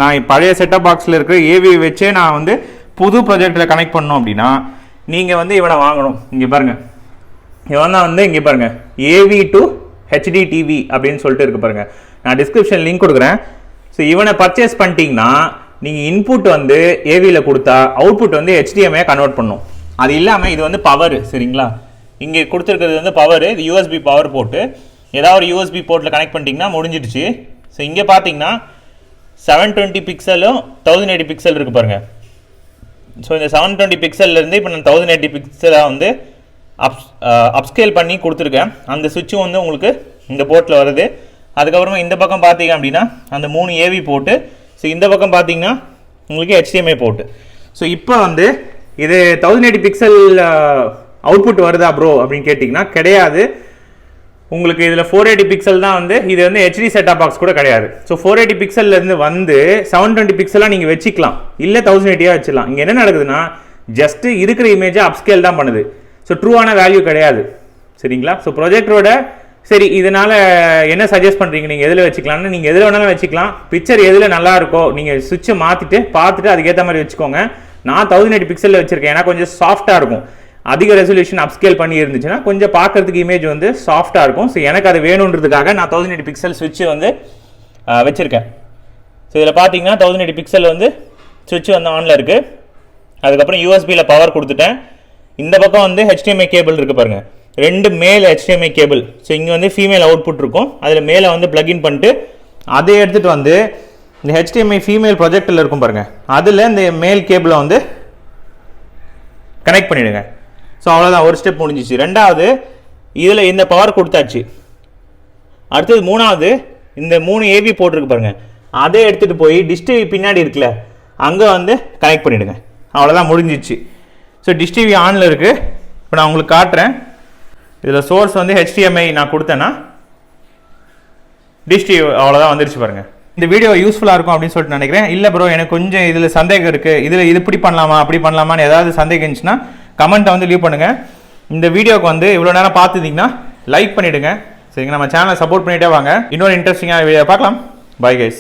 நான் பழைய செட்டப் பாக்ஸில் இருக்கிற ஏவி வச்சே நான் வந்து புது ப்ரொஜெக்டில் கனெக்ட் பண்ணோம் அப்படின்னா நீங்கள் வந்து இவனை வாங்கணும். இங்கே பாருங்கள், இவன் தான் வந்து இங்கே பாருங்கள் ஏவி டு ஹெச்டி டிவி அப்படின்னு சொல்லிட்டு இருக்கு பாருங்கள். நான் டிஸ்கிரிப்ஷன் லிங்க் கொடுக்குறேன். ஸோ இவனை பர்ச்சேஸ் பண்ணிட்டீங்கன்னா நீங்கள் இன்புட் வந்து ஏவியில் கொடுத்தா அவுட்புட் வந்து HDMI கன்வெர்ட் பண்ணும். அது இல்லாமல் இது வந்து பவர், சரிங்களா? இங்கே கொடுத்துருக்கிறது வந்து பவர், இது USB பவர் போட்டு ஏதாவது ஒரு USB போர்ட்டில் கனெக்ட் பண்ணிட்டீங்கன்னா முடிஞ்சிடுச்சு. ஸோ இங்கே பார்த்தீங்கன்னா 720 பிக்சலும் 1080 பிக்சல் இருக்குது பாருங்கள். ஸோ இந்த 720 பிக்சல்லேருந்து இப்போ நான் 1080 பிக்சலாக வந்து அப்ஸ்கேல் பண்ணி கொடுத்துருக்கேன். அந்த சுவிட்சும் வந்து உங்களுக்கு இந்த போர்ட்டில் வருது. அதுக்கப்புறமா இந்த பக்கம் பார்த்தீங்க அப்படின்னா அந்த 3 AV போட்டு, ஸோ இந்த பக்கம் பார்த்தீங்கன்னா உங்களுக்கு HDMI போட்டு. ஸோ இப்போ வந்து இது 1080 பிக்சல் அவுட்புட் வருதா ப்ரோ அப்படின்னு கேட்டிங்கன்னா கிடையாது. உங்களுக்கு இதில் 480 பிக்சல் தான் வந்து, இது வந்து HD செட்டாப் பாக்ஸ் கூட கிடையாது. ஸோ 480 பிக்சல்லேருந்து வந்து 720 பிக்சலாக நீங்கள் வச்சுக்கலாம், இல்லை 1080 வச்சுக்கலாம். இங்கே என்ன நடக்குதுன்னா ஜஸ்ட்டு இருக்கிற இமேஜை அப்ஸ்கேல் தான் பண்ணுது. ஸோ ட்ரூவான வேல்யூ கிடையாது, சரிங்களா? ஸோ ப்ரொஜெக்டரோட சரி இதனால் என்ன சஜஸ்ட் பண்ணுறீங்க, நீங்கள் எதில் வச்சுக்கலாம்னு? நீங்கள் எதில் வேணாலும் வச்சுக்கலாம். பிக்சர் எதில் நல்லா இருக்கோ நீங்கள் சுவிட்சை மாற்றிட்டு பார்த்துட்டு அதுக்கேற்ற மாதிரி வச்சுக்கோங்க. நான் 1080 பிக்சலில் வச்சுருக்கேன், ஏன்னா கொஞ்சம் சாஃப்டாக இருக்கும். அதிக ரெசல்யூஷன் அப்ஸ்கேல் பண்ணி இருந்துச்சுன்னா கொஞ்சம் பார்க்கறதுக்கு இமேஜ் வந்து சாஃப்டாக இருக்கும். ஸோ எனக்கு அது வேணுன்றதுக்காக நான் 1080 பிக்சல் சுவிட்சு வந்து வச்சுருக்கேன். ஸோ இதில் பார்த்தீங்கன்னா 1080 பிக்சல் வந்து சுவிட்சு வந்து ஆனில் இருக்குது. அதுக்கப்புறம் யூஎஸ்பியில் பவர் கொடுத்துட்டேன். இந்த பக்கம் வந்து HDMI கேபிள் இருக்குது பாருங்கள், 2 மேல் HDMI கேபிள். ஸோ இங்கே வந்து ஃபீமேல் அவுட்புட் இருக்கும், அதில் மேலே வந்து ப்ளக்இன் பண்ணிட்டு அதை எடுத்துகிட்டு வந்து இந்த HDMI ஃபீமேல் ப்ரொஜெக்டில் இருக்கும் பாருங்கள், அதில் இந்த மேல் கேபிளை வந்து கனெக்ட் பண்ணிவிடுங்க. ஸோ அவ்வளோதான், ஒரு ஸ்டெப் முடிஞ்சிச்சு. ரெண்டாவது இதில் இந்த பவர் கொடுத்தாச்சு. அடுத்தது மூணாவது இந்த 3 AV போட்டிருக்கு பாருங்கள், அதை எடுத்துகிட்டு போய் டிஷ் டிவி பின்னாடி இருக்குல்ல அங்கே வந்து கனெக்ட் பண்ணிவிடுங்க. அவ்வளோதான், முடிஞ்சிச்சு. ஸோ டிஷ் டிவி ஆனில் இருக்குது. இப்போ நான் உங்களுக்கு காட்டுறேன். இதில் சோர்ஸ் வந்து HDMI நான் கொடுத்தேன்னா டிஷ் டிவி அவ்வளோதான் வந்துருச்சு பாருங்கள். இந்த வீடியோ யூஸ்ஃபுல்லாக இருக்கும் அப்படின்னு சொல்லிட்டு நினைக்கிறேன். இல்லை ப்ரோ எனக்கு கொஞ்சம் இதில் சந்தேகம் இருக்குது, இதில் இது இப்படி பண்ணலாமா அப்படி பண்ணலாமான்னு ஏதாவது சந்தேகம் இருந்துச்சுன்னா கமெண்ட்டை வந்து லீவ் பண்ணுங்கள். இந்த வீடியோக்கு வந்து இவ்வளோ நேரம் பார்த்துட்டிங்கன்னா லைக் பண்ணிவிடுங்க, சரிங்க? நம்ம சேனலை சப்போர்ட் பண்ணிகிட்டே வாங்க. இன்னொரு இன்ட்ரெஸ்டிங்கான வீடியோ பார்க்கலாம். Bye guys.